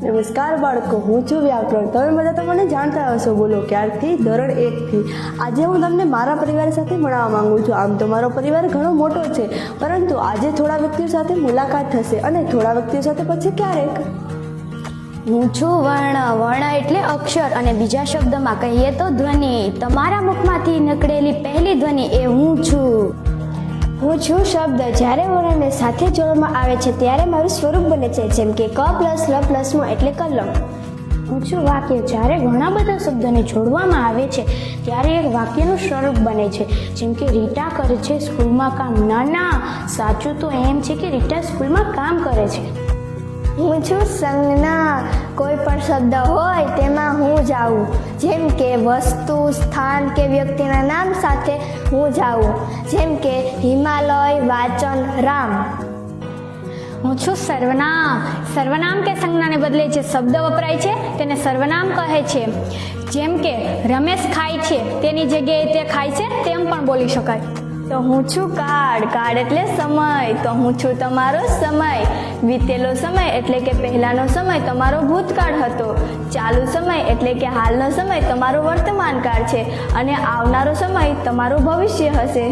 નમસ્કાર બાળકો, હું છું વ્યાકરણ. તમે બધા તો મને જાણતા હશો. બોલો ક્યારથી? ધોરણ 1 થી. આજે હું તમને મારા પરિવાર સાથે મળવા માંગુ છું. આમ તો મારો પરિવાર ઘણો મોટો છે, પરંતુ આજે થોડા વ્યક્તિઓ સાથે મુલાકાત થશે અને થોડા વ્યક્તિઓ સાથે પછી ક્યારેક. હું છું વર્ણ. વર્ણ એટલે અક્ષર અને બીજા શબ્દમાં કહીએ તો ધ્વનિ. તમારા મુખમાંથી નીકળેલી પહેલી ધ્વનિ એ હું છું. હું છું શબ્દ. જ્યારે વર્ણને સાથે જોડવામાં આવે છે ત્યારે મારું સ્વરૂપ બને છે, જેમ કે ક પ્લસ લ પ્લસ મ એટલે કલમ. હું છું વાક્ય. જ્યારે ઘણા બધા શબ્દોને જોડવામાં આવે છે ત્યારે એક વાક્યનું સ્વરૂપ બને છે, જેમ કે રીટા કરે છે સ્કૂલમાં કામ. ના, સાચું તો એમ છે કે રીટા સ્કૂલમાં કામ કરે છે. હું છું સંજ્ઞા. કોઈ પણ શબ્દ હોય તેમાં હું જાઉં, જેમ કે વસ્તુ, સ્થાન કે વ્યક્તિના નામ સાથે હું જાઉં, જેમ કે હિમાલય, વાચન, રામ. હું છું સર્વનામ. સર્વનામ કે સંજ્ઞાને બદલે જે શબ્દ વપરાય છે તેને સર્વનામ કહે છે. જેમ કે રમેશ ખાય છે તેની જગ્યાએ તે ખાય છે તેમ પણ બોલી શકાય. તો હું છું કાળ. કાળ એટલે સમય. તો હું છું તમારો સમય. વીતેલો સમય એટલે કે પહેલાનો સમય તમારો ભૂતકાળ હતો. ચાલુ સમય એટલે કે હાલનો સમય તમારો વર્તમાન કાળ છે અને આવનારો સમય તમારું ભવિષ્ય હશે.